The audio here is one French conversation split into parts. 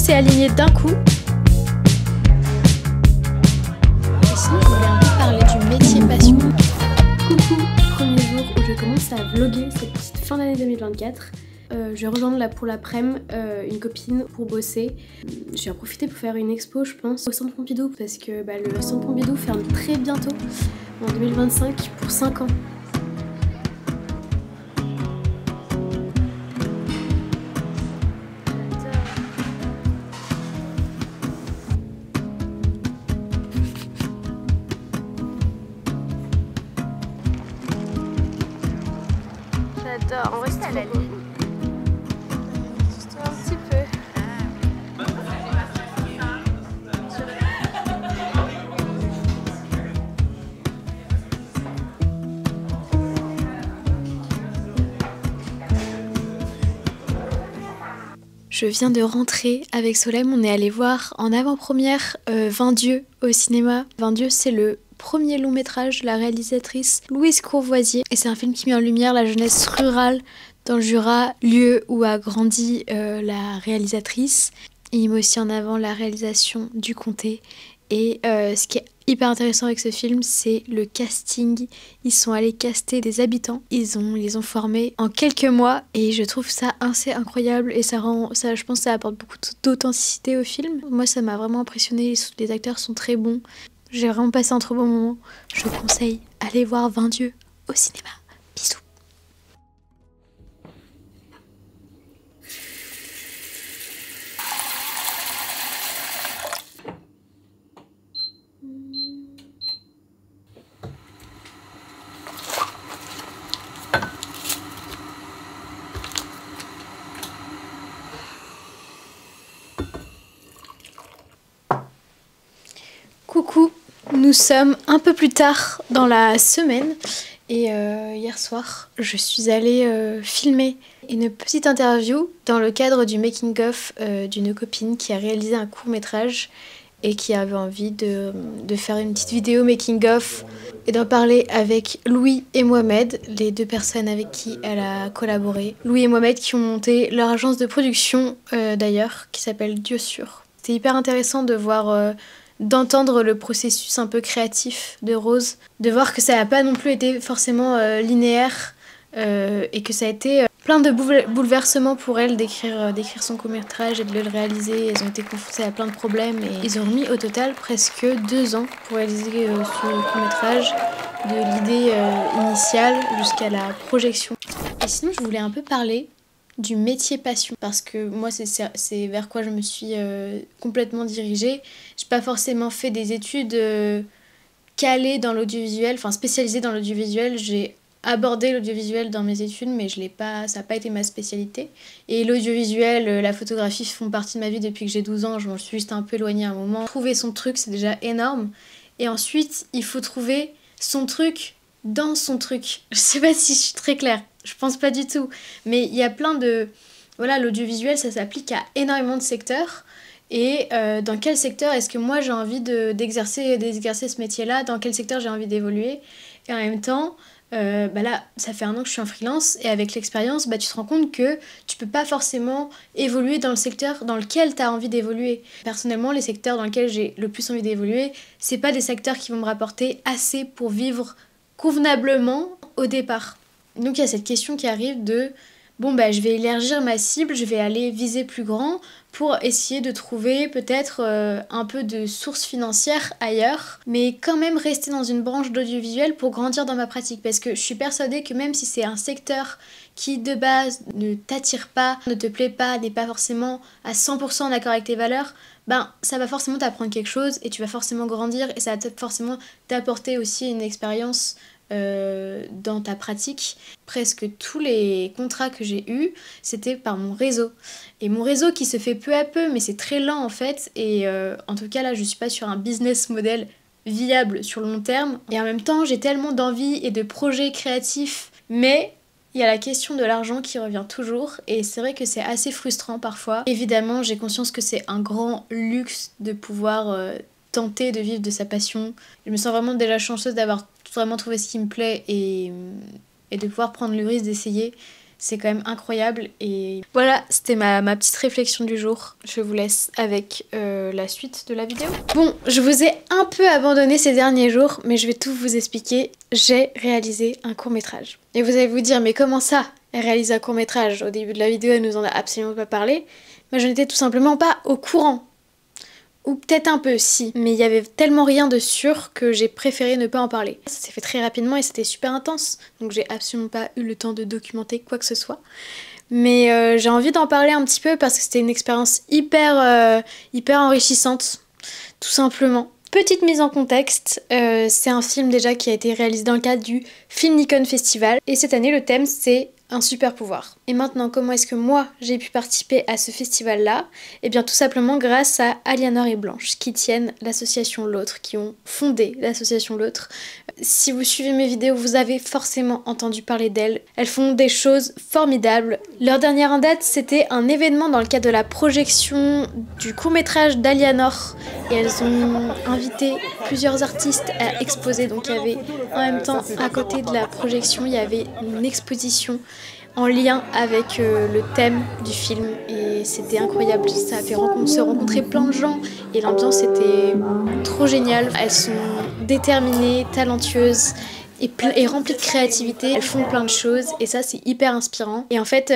s'est aligné d'un coup. Et sinon, je voulais un peu parler du métier passion. Coucou, premier jour où je commence à vlogger cette petite fin d'année 2024. Je vais rejoindre là pour l'après-midi une copine pour bosser. Je vais en profiter pour faire une expo, je pense, au Centre Pompidou parce que le Centre Pompidou ferme très bientôt, en 2025, pour 5 ans. J'adore, en vrai c'est trop beau. Un petit peu. Je viens de rentrer avec Solem, on est allé voir en avant-première 20 Dieux au cinéma. 20 Dieux, c'est le premier long métrage de la réalisatrice Louise Courvoisier et c'est un film qui met en lumière la jeunesse rurale dans le Jura, lieu où a grandi la réalisatrice. Et il met aussi en avant la réalisation du comté. Et ce qui est hyper intéressant avec ce film, c'est le casting. Ils sont allés caster des habitants. Ils les ont formés en quelques mois et je trouve ça assez incroyable et je pense que ça apporte beaucoup d'authenticité au film. Moi, ça m'a vraiment impressionnée. Les acteurs sont très bons. J'ai vraiment passé un trop bon moment. Je vous conseille, allez voir 20 Dieux au cinéma. Bisous. Coucou, nous sommes un peu plus tard dans la semaine et hier soir je suis allée filmer une petite interview dans le cadre du making-of d'une copine qui a réalisé un court-métrage et qui avait envie de faire une petite vidéo making-of et d'en parler avec Louis et Mohamed, les deux personnes avec qui elle a collaboré. Louis et Mohamed qui ont monté leur agence de production d'ailleurs qui s'appelle Dieu sûr. C'était hyper intéressant de voir... d'entendre le processus un peu créatif de Rose, de voir que ça n'a pas non plus été forcément linéaire et que ça a été plein de bouleversements pour elle d'écrire son court-métrage et de le réaliser. Elles ont été confrontées à plein de problèmes et ils ont mis au total presque 2 ans pour réaliser ce court-métrage, de l'idée initiale jusqu'à la projection. Et sinon, je voulais un peu parler du métier passion parce que moi c'est vers quoi je me suis complètement dirigée. J'ai pas forcément fait des études calées dans l'audiovisuel, enfin spécialisées dans l'audiovisuel. J'ai abordé l'audiovisuel dans mes études mais ça n'a pas été ma spécialité. Et l'audiovisuel, la photographie font partie de ma vie depuis que j'ai 12 ans. Je m'en suis juste un peu éloignée à un moment. Trouver son truc, c'est déjà énorme. Et ensuite, il faut trouver son truc dans son truc. Je sais pas si je suis très claire. Je pense pas du tout. Mais il y a plein de... Voilà, l'audiovisuel, ça s'applique à énormément de secteurs. Et dans quel secteur est-ce que moi j'ai envie d'exercer ce métier-là? Dans quel secteur j'ai envie d'évoluer? Et en même temps, là, ça fait 1 an que je suis en freelance. Et avec l'expérience, tu te rends compte que tu peux pas forcément évoluer dans le secteur dans lequel tu as envie d'évoluer. Personnellement, les secteurs dans lesquels j'ai le plus envie d'évoluer, c'est pas des secteurs qui vont me rapporter assez pour vivre convenablement au départ. Donc il y a cette question qui arrive de je vais élargir ma cible, je vais aller viser plus grand pour essayer de trouver peut-être un peu de sources financières ailleurs, mais quand même rester dans une branche d'audiovisuel pour grandir dans ma pratique parce que je suis persuadée que même si c'est un secteur qui de base ne t'attire pas, ne te plaît pas, n'est pas forcément à 100% en accord avec tes valeurs, ça va forcément t'apprendre quelque chose et tu vas forcément grandir et ça va forcément t'apporter aussi une expérience dans ta pratique. Presque tous les contrats que j'ai eus, c'était par mon réseau. Et mon réseau qui se fait peu à peu, mais c'est très lent en fait. Et en tout cas là, je suis pas sur un business model viable sur le long terme. Et en même temps, j'ai tellement d'envie et de projets créatifs, mais il y a la question de l'argent qui revient toujours et c'est vrai que c'est assez frustrant parfois. Évidemment, j'ai conscience que c'est un grand luxe de pouvoir tenter de vivre de sa passion. Je me sens vraiment déjà chanceuse d'avoir vraiment trouvé ce qui me plaît et de pouvoir prendre le risque d'essayer. c'est quand même incroyable. Et voilà, c'était ma petite réflexion du jour. Je vous laisse avec la suite de la vidéo. Bon, je vous ai un peu abandonné ces derniers jours, mais je vais tout vous expliquer. J'ai réalisé un court-métrage. Et vous allez vous dire, mais comment ça, elle réalise un court-métrage? Au début de la vidéo, elle nous en a absolument pas parlé. Mais je n'étais tout simplement pas au courant. Ou peut-être un peu, si. Mais il y avait tellement rien de sûr que j'ai préféré ne pas en parler. Ça s'est fait très rapidement et c'était super intense. Donc j'ai absolument pas eu le temps de documenter quoi que ce soit. Mais j'ai envie d'en parler un petit peu parce que c'était une expérience hyper enrichissante. Tout simplement. Petite mise en contexte, c'est un film déjà qui a été réalisé dans le cadre du Film Nikon Festival. Et cette année, le thème, c'est un super pouvoir. Et maintenant, comment est-ce que moi, j'ai pu participer à ce festival-là? Eh bien, tout simplement grâce à Aliénor et Blanche, qui tiennent l'association L'Autre, qui ont fondé l'association L'Autre. Si vous suivez mes vidéos, vous avez forcément entendu parler d'elles. Elles font des choses formidables. Leur dernière en date, c'était un événement dans le cadre de la projection du court-métrage d'Aliénor. Et elles ont invité plusieurs artistes à exposer. Donc il y avait en même temps, à côté de la projection, il y avait une exposition en lien avec le thème du film. Et c'était incroyable. Ça a fait se rencontrer plein de gens. Et l'ambiance était trop géniale. Elles sont déterminées, talentueuses et remplies de créativité. Elles font plein de choses et ça c'est hyper inspirant. Et en fait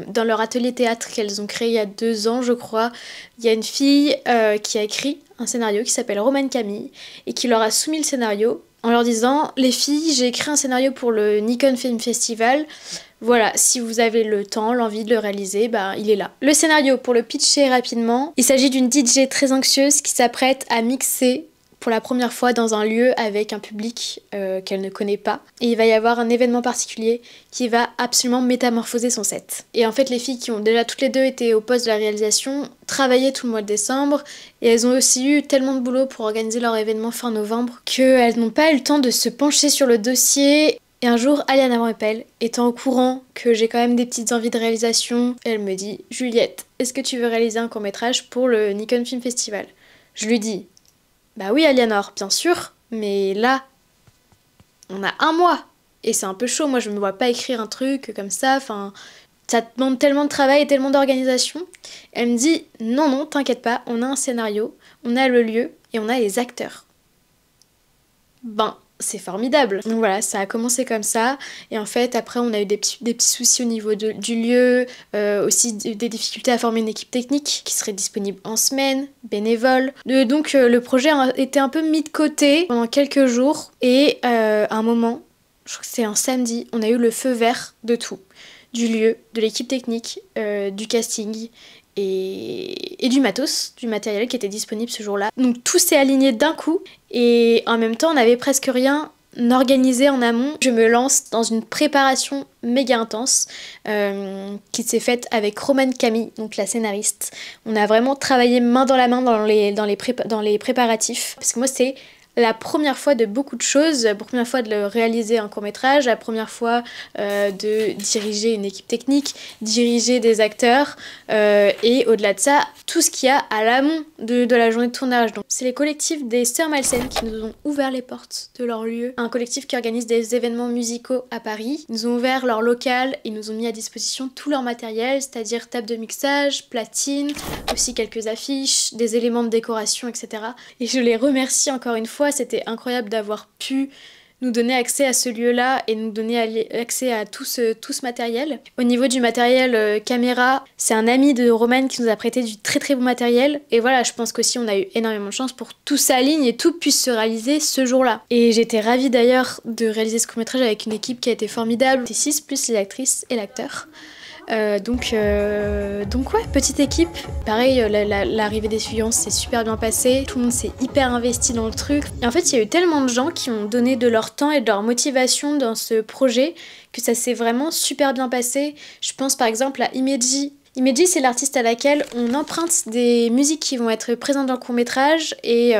dans leur atelier théâtre qu'elles ont créé il y a 2 ans je crois, il y a une fille qui a écrit un scénario qui s'appelle Romane Camille et qui leur a soumis le scénario en leur disant: les filles, j'ai écrit un scénario pour le Nikon Film Festival. Voilà, si vous avez le temps, l'envie de le réaliser, bah il est là. Le scénario, pour le pitcher rapidement, il s'agit d'une DJ très anxieuse qui s'apprête à mixer pour la première fois dans un lieu avec un public qu'elle ne connaît pas. Et il va y avoir un événement particulier qui va absolument métamorphoser son set. Et en fait, les filles qui ont déjà toutes les deux été au poste de la réalisation travaillaient tout le mois de décembre et elles ont aussi eu tellement de boulot pour organiser leur événement fin novembre qu'elles n'ont pas eu le temps de se pencher sur le dossier. Et un jour, Aliénor m'appelle, étant au courant que j'ai quand même des petites envies de réalisation. Elle me dit: Juliette, est-ce que tu veux réaliser un court-métrage pour le Nikon Film Festival? Je lui dis: bah oui Aliénor, bien sûr, mais là, on a 1 mois. Et c'est un peu chaud, moi je me vois pas écrire un truc comme ça, enfin, ça demande tellement de travail et tellement d'organisation. Elle me dit: non, non, t'inquiète pas, on a un scénario, on a le lieu et on a les acteurs. Ben, c'est formidable. Donc voilà, ça a commencé comme ça. Et en fait, après, on a eu des petits soucis au niveau du lieu, aussi des difficultés à former une équipe technique qui serait disponible en semaine, bénévole. Donc le projet a été un peu mis de côté pendant quelques jours. Et à un moment, je crois que c'est un samedi, on a eu le feu vert de tout. Du lieu, de l'équipe technique, du casting et du matos, du matériel qui était disponible ce jour-là. Donc tout s'est aligné d'un coup et en même temps on n'avait presque rien organisé en amont. Je me lance dans une préparation méga intense qui s'est faite avec Romane Camille, donc la scénariste. On a vraiment travaillé main dans la main dans les préparatifs parce que moi c'est la première fois de beaucoup de choses, la première fois de réaliser un court-métrage, la première fois de diriger une équipe technique, diriger des acteurs et au-delà de ça, tout ce qu'il y a à l'amont de la journée de tournage. Donc c'est les collectifs des Sœurs Malsaines qui nous ont ouvert les portes de leur lieu. Un collectif qui organise des événements musicaux à Paris. Ils nous ont ouvert leur local, ils nous ont mis à disposition tout leur matériel, c'est-à-dire table de mixage, platine, aussi quelques affiches, des éléments de décoration, etc. Et je les remercie encore une fois. C'était incroyable d'avoir pu nous donner accès à ce lieu-là et nous donner accès à tout ce matériel. Au niveau du matériel caméra, c'est un ami de Romane qui nous a prêté du très très bon matériel. Et voilà, je pense qu'aussi on a eu énormément de chance pour que tout s'aligne et tout puisse se réaliser ce jour-là. Et j'étais ravie d'ailleurs de réaliser ce court-métrage avec une équipe qui a été formidable. C'est 6 plus les actrices et l'acteur. Donc ouais, petite équipe. Pareil, l'arrivée des étudiants s'est super bien passée. Tout le monde s'est hyper investi dans le truc. Et en fait, il y a eu tellement de gens qui ont donné de leur temps et de leur motivation dans ce projet que ça s'est vraiment super bien passé. Je pense par exemple à Imeji. Imeji, c'est l'artiste à laquelle on emprunte des musiques qui vont être présentes dans le court-métrage et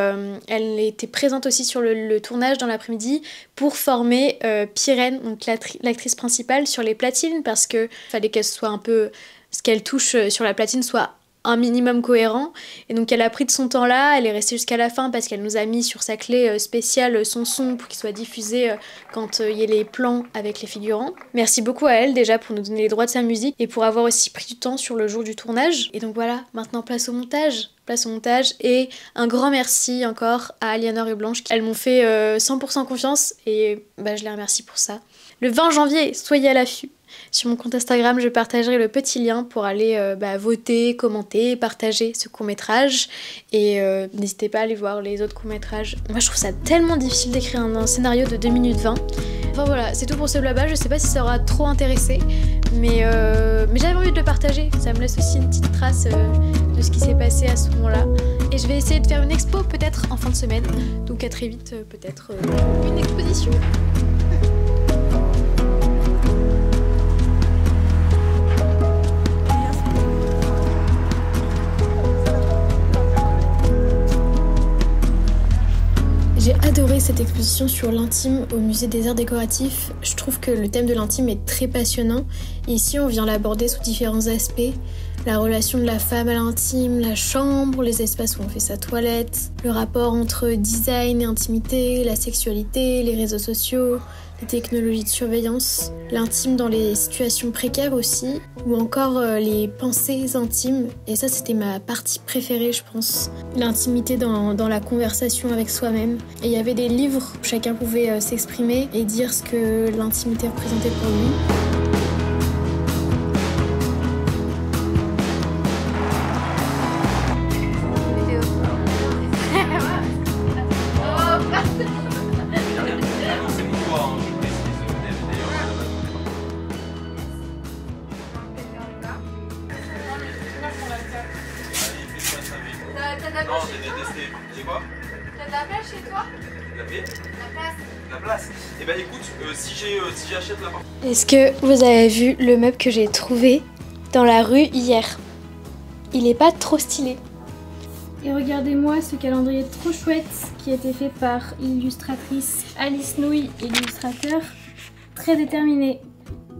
elle était présente aussi sur le tournage dans l'après-midi pour former Pyrène, donc l'actrice principale, sur les platines parce que fallait qu'elle soit un peu... ce qu'elle touche sur la platine soit un minimum cohérent. Et donc elle a pris de son temps là, elle est restée jusqu'à la fin parce qu'elle nous a mis sur sa clé spéciale son pour qu'il soit diffusé quand il y ait les plans avec les figurants. Merci beaucoup à elle déjà pour nous donner les droits de sa musique et pour avoir aussi pris du temps sur le jour du tournage. Et donc voilà, maintenant place au montage. Place au montage et un grand merci encore à Aliénor et Blanche. Elles m'ont fait 100% confiance et bah, je les remercie pour ça. Le 20 janvier, soyez à l'affût. Sur mon compte Instagram, je partagerai le petit lien pour aller voter, commenter, partager ce court-métrage. Et n'hésitez pas à aller voir les autres courts-métrages. Moi, je trouve ça tellement difficile d'écrire un scénario de 2 minutes 20. Enfin voilà, c'est tout pour ce blabla. Je sais pas si ça aura trop intéressé, mais j'avais envie de le partager. Ça me laisse aussi une petite trace de ce qui s'est passé à ce moment-là. Et je vais essayer de faire une expo peut-être en fin de semaine. Donc à très vite, peut-être une exposition. J'ai adoré cette exposition sur l'intime au musée des arts décoratifs. Je trouve que le thème de l'intime est très passionnant. Et ici, on vient l'aborder sous différents aspects. La relation de la femme à l'intime, la chambre, les espaces où on fait sa toilette, le rapport entre design et intimité, la sexualité, les réseaux sociaux, les technologies de surveillance, l'intime dans les situations précaires aussi, ou encore les pensées intimes. Et ça, c'était ma partie préférée, je pense. L'intimité dans la conversation avec soi-même. Et il y avait des livres où chacun pouvait s'exprimer et dire ce que l'intimité représentait pour lui. Non, j'ai détesté. C'est quoi? T'as de la place chez toi? La paix? La place. La place? Eh ben écoute, si j'achète la part. Est-ce que vous avez vu le meuble que j'ai trouvé dans la rue hier? Il est pas trop stylé. Et regardez-moi ce calendrier trop chouette qui a été fait par l'illustratrice Alice Nouille et l'illustrateur très déterminé.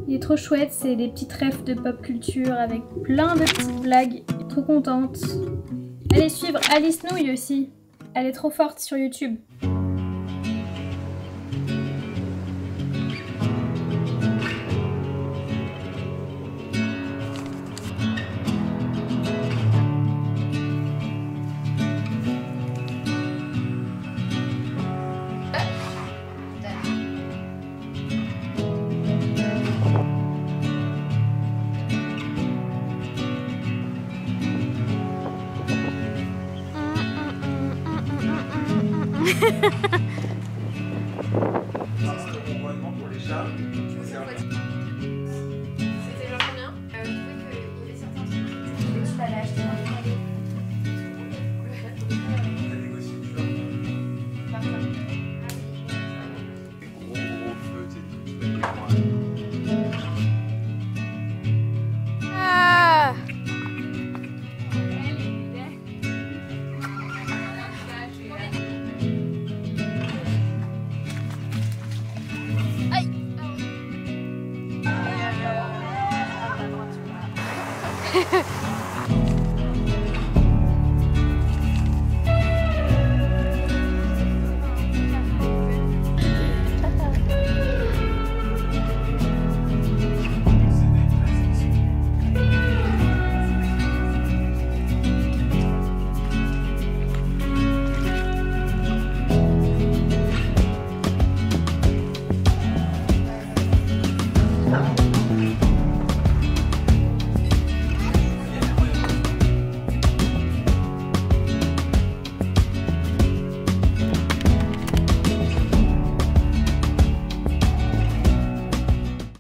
Il est trop chouette, c'est des petites refs de pop culture avec plein de petites blagues. Trop contente. Allez suivre Alice Nouille aussi. Elle est trop forte sur YouTube. Pour les chats, C'était genre combien? Je trouvais qu'il y avait certains trucs que tu t'allais acheter dans les magasins. t'as négocié, tu vois. Gros feu, tu payes moins. Ah! Aïe!